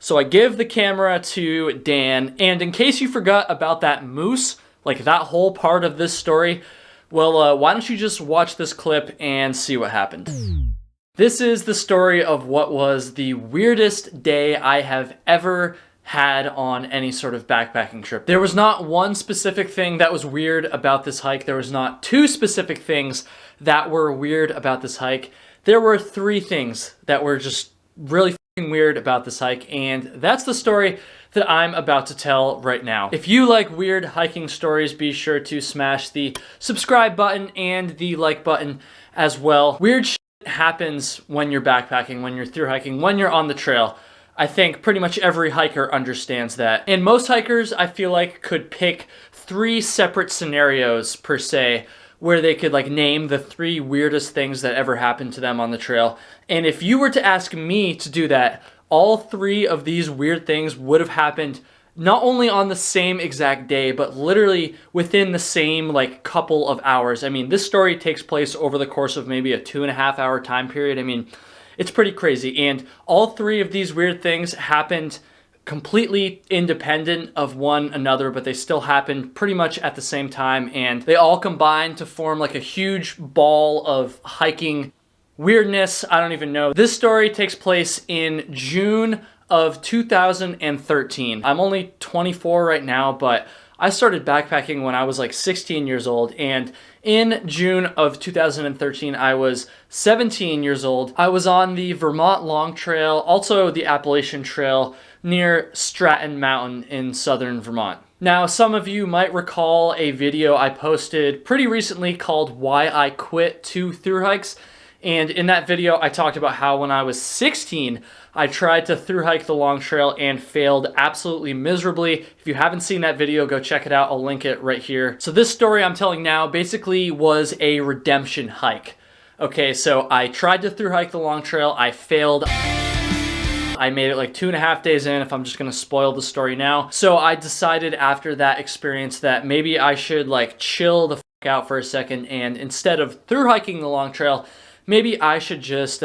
So I give the camera to Dan, and in case you forgot about that moose, like that whole part of this story, well, why don't you just watch this clip and see what happened. This is the story of what was the weirdest day I have ever had on any sort of backpacking trip. There was not one specific thing that was weird about this hike. There was not two specific things that were weird about this hike. There were three things that were just really fucking weird about this hike, and that's the story that I'm about to tell right now. If you like weird hiking stories, be sure to smash the subscribe button and the like button as well. Weird shit happens when you're backpacking, when you're through hiking, when you're on the trail. I think pretty much every hiker understands that. And most hikers, I feel like, could pick three separate scenarios per se, where they could like name the three weirdest things that ever happened to them on the trail. And if you were to ask me to do that, all three of these weird things would have happened not only on the same exact day, but literally within the same like couple of hours. I mean, this story takes place over the course of maybe a 2.5 hour time period. I mean, it's pretty crazy. And all three of these weird things happened completely independent of one another, but they still happened pretty much at the same time. And they all combined to form like a huge ball of hiking weirdness. I don't even know. This story takes place in June of 2013. I'm only 24 right now, but I started backpacking when I was like 16 years old, and in June of 2013, I was 17 years old. I was on the Vermont Long Trail, also the Appalachian Trail, near Stratton Mountain in southern Vermont. Now, some of you might recall a video I posted pretty recently called Why I Quit 2 Through Hikes. And in that video, I talked about how when I was 16, I tried to through hike the Long Trail and failed absolutely miserably. If you haven't seen that video, go check it out. I'll link it right here. So this story I'm telling now basically was a redemption hike. Okay, so I tried to through hike the Long Trail. I failed. I made it like 2.5 days in, if I'm just gonna spoil the story now. So I decided after that experience that maybe I should like chill the fuck out for a second, and instead of through hiking the Long Trail, maybe I should just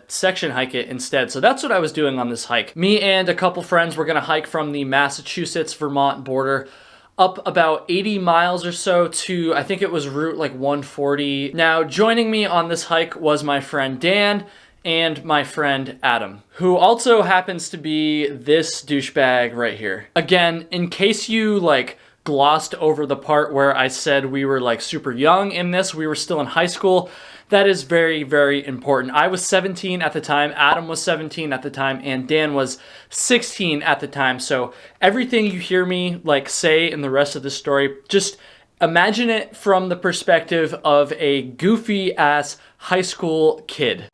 section hike it instead. So that's what I was doing on this hike. Me and a couple friends were gonna hike from the Massachusetts-Vermont border up about 80 miles or so to, I think it was route like 140. Now, joining me on this hike was my friend Dan and my friend Adam, who also happens to be this douchebag right here. Again, in case you like glossed over the part where I said we were like super young in this, we were still in high school, that is very, very important. I was 17 at the time, Adam was 17 at the time, and Dan was 16 at the time. So everything you hear me like say in the rest of this story, just imagine it from the perspective of a goofy ass high school kid.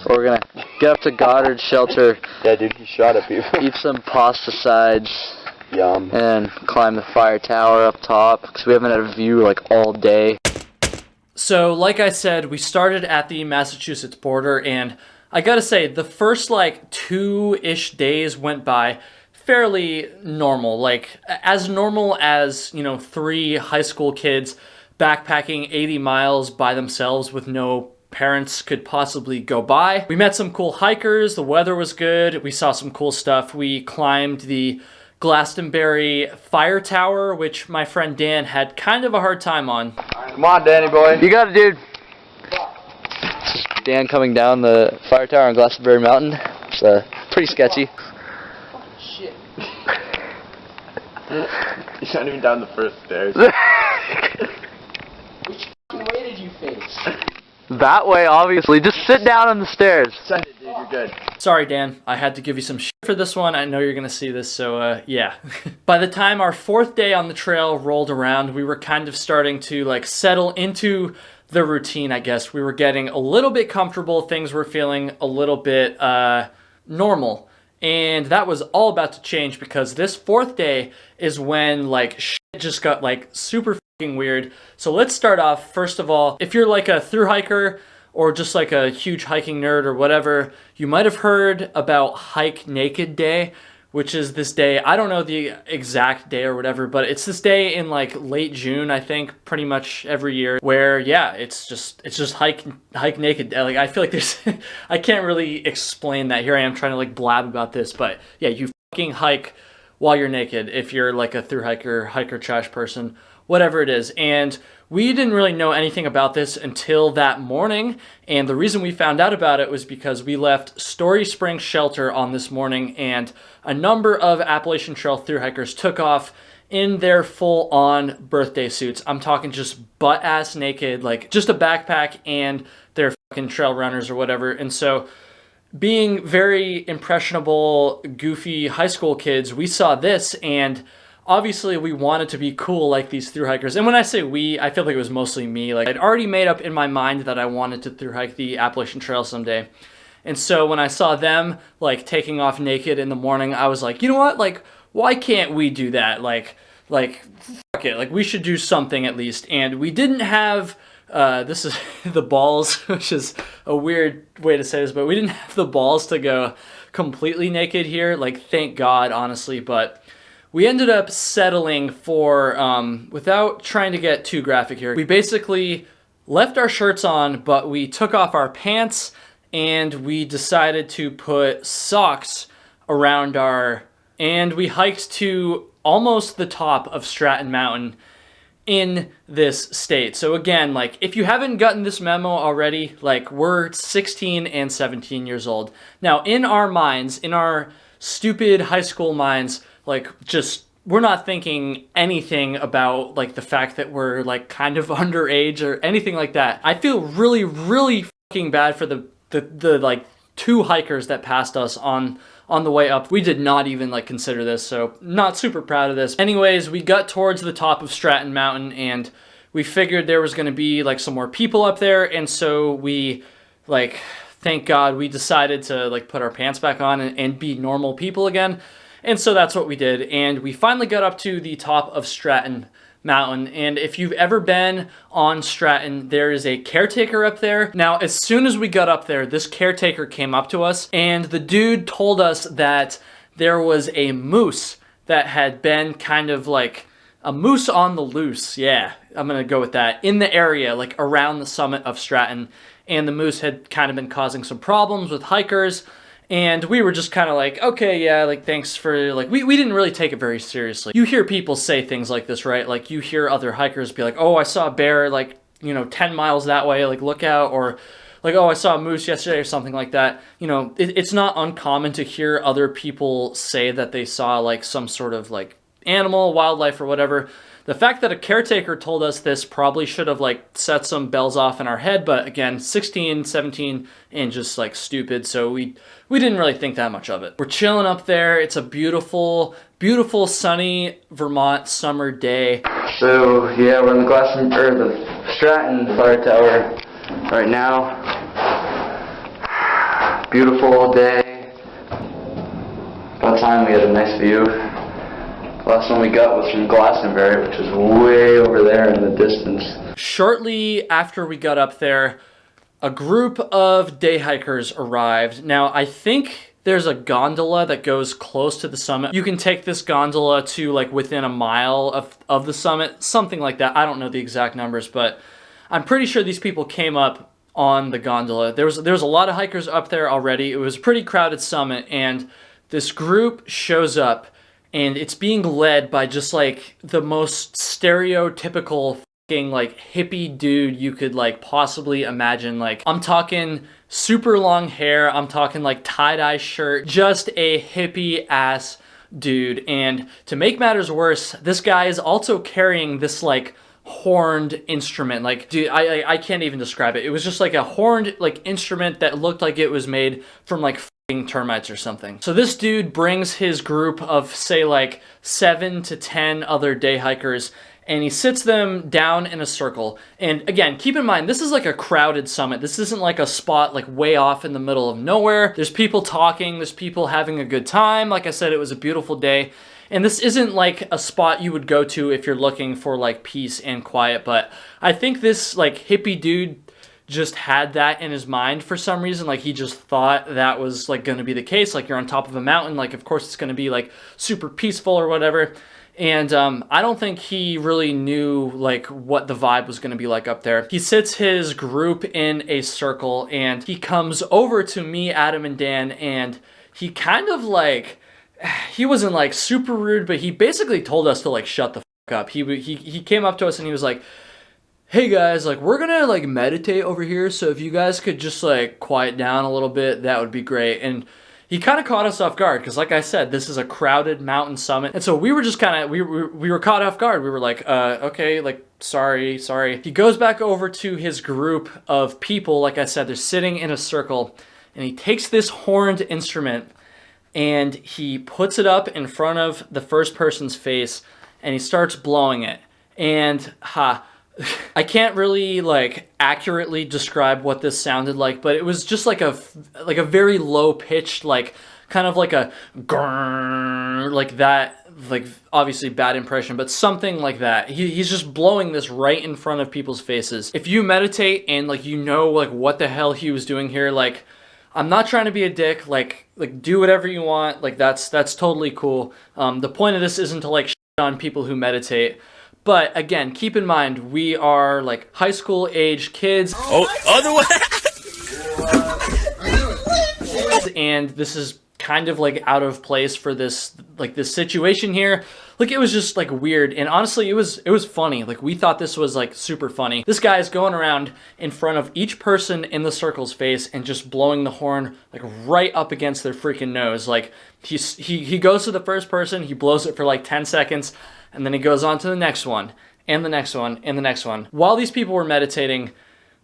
We're gonna get up to Goddard's shelter. Yeah, dude, he shot at people. Eat some pasta sides. Yum. And climb the fire tower up top, because we haven't had a view like all day. So like I said, we started at the Massachusetts border, and I gotta say, the first like 2-ish days went by fairly normal, like as normal as, you know, 3 high school kids backpacking 80 miles by themselves with no parents could possibly go by. We met some cool hikers, the weather was good, we saw some cool stuff. We climbed the Glastonbury fire tower, which my friend Dan had kind of a hard time on. Come on, Danny boy. You got it, dude. Dan coming down the fire tower on Glastonbury Mountain. It's pretty sketchy. Shit. He's not even down the first stairs. Which way did you face? That way, obviously. Just sit down on the stairs. Send it, dude. You're good. Sorry, Dan. I had to give you some shit for this one. I know you're gonna see this, so yeah. By the time our 4th day on the trail rolled around, we were kind of starting to like settle into the routine, I guess. We were getting a little bit comfortable. Things were feeling a little bit normal. And that was all about to change, because this 4th day is when like shit just got like super fucking weird. So let's start off, first of all, if you're like a thru hiker or just like a huge hiking nerd or whatever, you might have heard about Hike Naked Day, which is this day, I don't know the exact day or whatever, but it's this day in like late June, I think, pretty much every year, where yeah, it's just hike naked. Like I feel like there's I can't really explain that. Here I am trying to like blab about this, but yeah, you fucking hike while you're naked if you're like a thru hiker trash person, whatever it is. And we didn't really know anything about this until that morning, and the reason we found out about it was because we left Story Springs Shelter on this morning, and a number of Appalachian Trail thru hikers took off in their full-on birthday suits. I'm talking just butt-ass naked, like just a backpack and their fucking trail runners or whatever. And so, being very impressionable, goofy high school kids, we saw this, and obviously we wanted to be cool like these thru hikers. And when I say we, I feel like it was mostly me. Like, I'd already made up in my mind that I wanted to thru hike the Appalachian Trail someday. And so when I saw them like taking off naked in the morning, I was like, you know what? Like, why can't we do that? Like fuck it. Like, we should do something at least. And we didn't have this is the balls, which is a weird way to say this, but we didn't have the balls to go completely naked here. Like, thank God, honestly. But we ended up settling for, without trying to get too graphic here, we basically left our shirts on, but we took off our pants and we decided to put socks around and we hiked to almost the top of Stratton Mountain in this state. So again, like, if you haven't gotten this memo already, like, we're 16 and 17 years old. Now, in our minds, in our stupid high school minds, like, just, we're not thinking anything about, like, the fact that we're, like, kind of underage or anything like that. I feel really, really fucking bad for the like, two hikers that passed us on the way up. We did not even, like, consider this, so not super proud of this. Anyways, we got towards the top of Stratton Mountain, and we figured there was gonna be, like, some more people up there, and so we, like, thank God, we decided to, like, put our pants back on and be normal people again. And so that's what we did, and we finally got up to the top of Stratton Mountain. And if you've ever been on Stratton, there is a caretaker up there. Now, as soon as we got up there, this caretaker came up to us, and the dude told us that there was a moose that had been kind of like a moose on the loose. Yeah, I'm gonna go with that. In the area, like around the summit of Stratton, and the moose had kind of been causing some problems with hikers. And we were just kind of like, okay, yeah, like, thanks for, like, we didn't really take it very seriously. You hear people say things like this, right? Like, you hear other hikers be like, oh, I saw a bear, like, 10 miles that way, like, look out, or like, oh, I saw a moose yesterday or something like that. It's not uncommon to hear other people say that they saw, like, some sort of, like, animal, wildlife, or whatever. The fact that a caretaker told us this probably should have, like, set some bells off in our head, but again, 16, 17, and just, like, stupid, so we didn't really think that much of it. We're chilling up there. It's a beautiful, beautiful, sunny Vermont summer day. So, yeah, we're in the Stratton Fire Tower right now. Beautiful day. About time we had a nice view. Last one we got was from Glastonbury, which is way over there in the distance. Shortly after we got up there, a group of day hikers arrived. Now, I think there's a gondola that goes close to the summit. You can take this gondola to, like, within a mile of the summit, something like that. I don't know the exact numbers, but I'm pretty sure these people came up on the gondola. There was a lot of hikers up there already. It was a pretty crowded summit, and this group shows up, and it's being led by just, like, the most stereotypical fucking, like, hippie dude you could, like, possibly imagine. Like, I'm talking super long hair, I'm talking, like, tie-dye shirt, just a hippie-ass dude. And to make matters worse, this guy is also carrying this, like, horned instrument. Like, dude, I can't even describe it. It was just, like, a horned, like, instrument that looked like it was made from, like, termites or something. So this dude brings his group of, say, like 7 to 10 other day hikers, and he sits them down in a circle. And again, keep in mind, this is like a crowded summit. This isn't like a spot like way off in the middle of nowhere. There's people talking, there's people having a good time. Like I said, it was a beautiful day. And this isn't like a spot you would go to if you're looking for like peace and quiet, but I think this like hippie dude just had that in his mind for some reason. Like, he just thought that was like going to be the case. Like, you're on top of a mountain, like, of course it's going to be like super peaceful or whatever. And I don't think he really knew like what the vibe was going to be like up there. He sits his group in a circle, and he comes over to me, Adam, and Dan, and he kind of like he wasn't like super rude, but he basically told us to like shut the fuck up. He came up to us and he was like, hey guys, like we're gonna like meditate over here, so if you guys could just like quiet down a little bit, that would be great. And he kind of caught us off guard because, like I said, this is a crowded mountain summit, and so we were just kind of we were caught off guard. We were like, okay, like sorry. He goes back over to his group of people. Like I said, they're sitting in a circle, and he takes this horned instrument and he puts it up in front of the first person's face, and he starts blowing it. And I can't really like accurately describe what this sounded like, but it was just like a very low pitched, like kind of like a grrr, like that, like obviously bad impression, but something like that. He's just blowing this right in front of people's faces. If you meditate and like you know like what the hell he was doing here, like I'm not trying to be a dick, like do whatever you want, like that's totally cool. The point of this isn't to like shit on people who meditate. But again, keep in mind, we are like high school age kids. Oh, other way. And this is kind of like out of place for this situation here. Like it was just like weird, and honestly it was funny. Like we thought this was like super funny. This guy is going around in front of each person in the circle's face and just blowing the horn like right up against their freaking nose. Like he goes to the first person, he blows it for like 10 seconds, and then he goes on to the next one and the next one and the next one. While these people were meditating,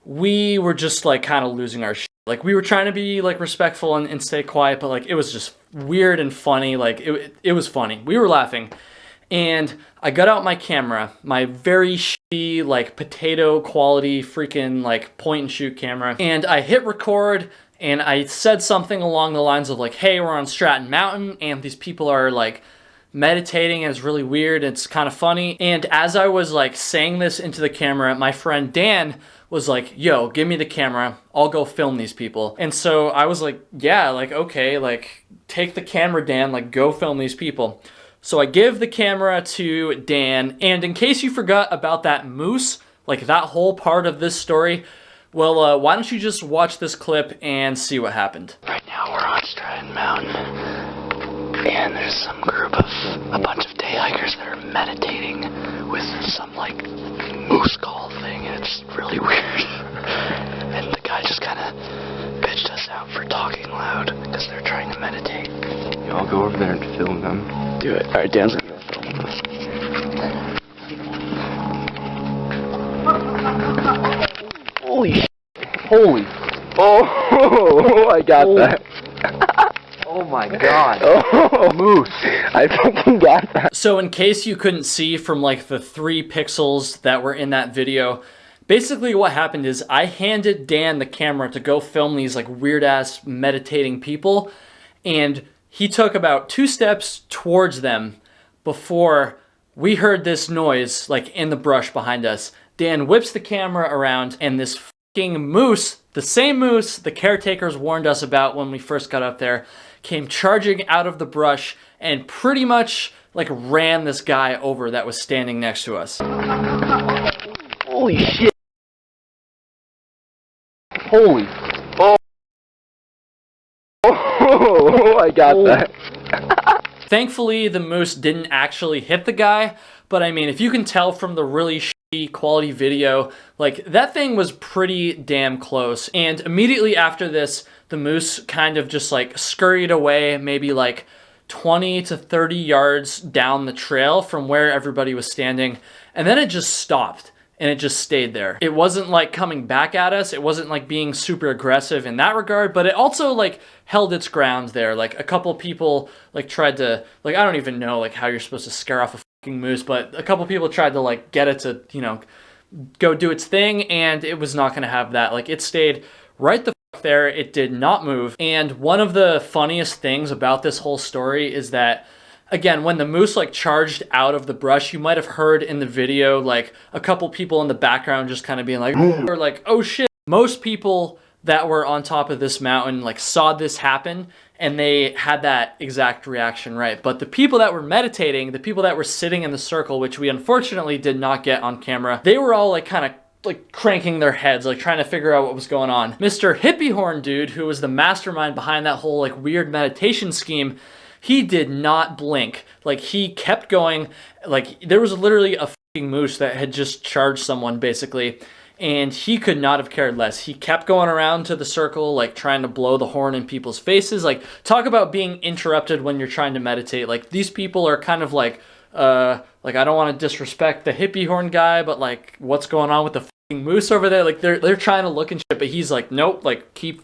we were just like kind of losing our shit. Like we were trying to be like respectful and stay quiet, but like it was just weird and funny. Like it was funny. We were laughing. And I got out my camera, my very shitty like potato quality freaking like point and shoot camera, and I hit record and I said something along the lines of like, hey, we're on Stratton Mountain and these people are like meditating and it's really weird. It's kind of funny. And as I was like saying this into the camera, my friend Dan was like, yo, give me the camera, I'll go film these people. And so I was like, yeah, like okay, like take the camera, Dan, like go film these people. So I give the camera to Dan, and in case you forgot about that moose, like that whole part of this story, well, why don't you just watch this clip and see what happened. Right now we're on Stratton Mountain, and there's some group of a bunch of day hikers that are meditating with some like moose call thing, and it's really weird. And the guy just kind of bitched us out for talking loud because they're trying to meditate. I'll go over there and film them. Do it. Alright, Dan's gonna go film them. Holy shit. Holy. Oh, I got that. Oh my god. Oh, moose. I fucking got that. So in case you couldn't see from like the 3 pixels that were in that video, basically what happened is I handed Dan the camera to go film these like weird ass meditating people, and he took about 2 steps towards them before we heard this noise like in the brush behind us. Dan whips the camera around, and this fucking moose, the same moose the caretakers warned us about when we first got up there, came charging out of the brush and pretty much like ran this guy over that was standing next to us. Holy shit. Holy. Oh, I got that. Thankfully, the moose didn't actually hit the guy, but I mean, if you can tell from the really shitty quality video, like that thing was pretty damn close. And immediately after this, the moose kind of just like scurried away, maybe like 20 to 30 yards down the trail from where everybody was standing, and then it just stopped. And it just stayed there. It wasn't like coming back at us. It wasn't like being super aggressive in that regard, but it also like held its ground there. Like a couple people like tried to, like, I don't even know like how you're supposed to scare off a fucking moose, but a couple people tried to like get it to, you know, go do its thing, and it was not going to have that. Like it stayed right the fuck there. It did not move. And one of the funniest things about this whole story is that, again, when the moose like charged out of the brush, you might have heard in the video like a couple people in the background just kind of being like, or like, oh shit. Most people that were on top of this mountain like saw this happen, and they had that exact reaction, right? But the people that were meditating, the people that were sitting in the circle, which we unfortunately did not get on camera, they were all like kind of like cranking their heads, like trying to figure out what was going on. Mr. Hippie Horn dude, who was the mastermind behind that whole like weird meditation scheme, he did not blink. Like, he kept going. Like, there was literally a fucking moose that had just charged someone, basically. And he could not have cared less. He kept going around to the circle, like trying to blow the horn in people's faces. Like, talk about being interrupted when you're trying to meditate. Like, these people are kind of like I don't want to disrespect the hippie horn guy, but like, what's going on with the fucking moose over there? Like, they're trying to look and shit, but he's like, nope, like, keep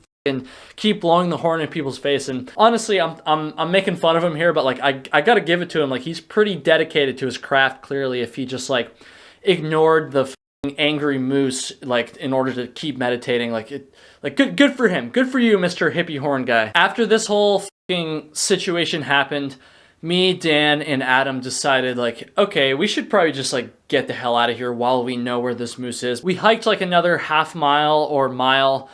blowing the horn in people's face. And honestly, I'm making fun of him here, but like, I gotta give it to him. Like, he's pretty dedicated to his craft, clearly, if he just like ignored the angry moose, like, in order to keep meditating. Good for him. Good for you, Mr. Hippie Horn guy. After this whole fucking situation happened, me, Dan, and Adam decided, like, okay, we should probably just like get the hell out of here while we know where this moose is. We hiked like another half mile or mile,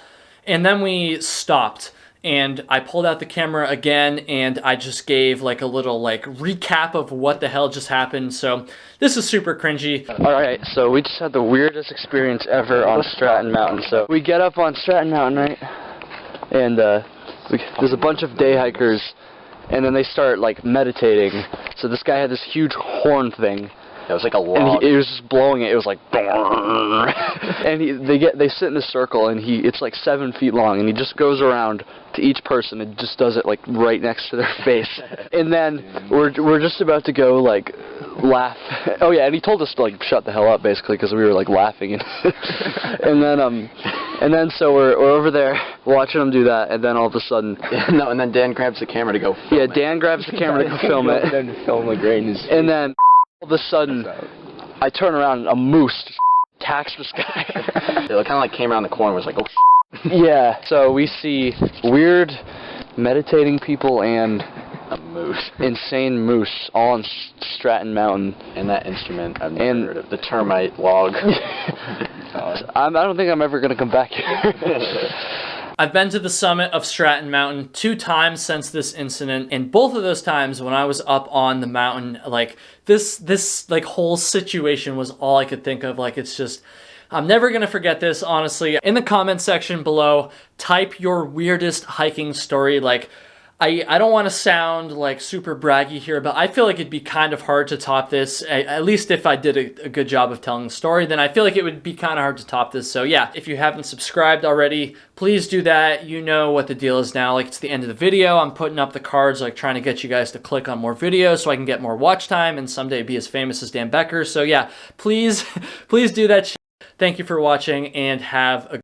and then we stopped. And I pulled out the camera again, and I just gave like a little like recap of what the hell just happened. So this is super cringy. Alright, so we just had the weirdest experience ever on Stratton Mountain. So we get up on Stratton Mountain, right? And there's a bunch of day hikers, and then they start like meditating. So this guy had this huge horn thing. It was like a log. And he was just blowing it. It was like, and they sit in a circle, and it's like 7 feet long, and he just goes around to each person and just does it like right next to their face. And then we're just about to go like laugh. Oh yeah, and he told us to like shut the hell up basically because we were like laughing. And then so we're over there watching him do that, and then all of a sudden, and then Dan grabs the camera to go film it. Dan grabs the camera to go film it. And then all of a sudden, I turn around and a moose attacks this guy. It kind of like came around the corner and was like, oh, yeah. So we see weird meditating people and a moose. Insane moose all on Stratton Mountain. And that instrument, I've never heard of, the termite log. I don't think I'm ever going to come back here. I've been to the summit of Stratton Mountain 2 times since this incident, and both of those times when I was up on the mountain, like, this like whole situation was all I could think of. Like, it's just, I'm never gonna forget this, honestly. In the comment section below, type your weirdest hiking story. Like, I don't want to sound like super braggy here, but I feel like it'd be kind of hard to top this. At least if I did a good job of telling the story, then I feel like it would be kind of hard to top this. So yeah, if you haven't subscribed already, please do that. You know what the deal is now. Like, it's the end of the video. I'm putting up the cards, like trying to get you guys to click on more videos so I can get more watch time and someday be as famous as Dan Becker. So yeah, please do that shit. Thank you for watching, and have a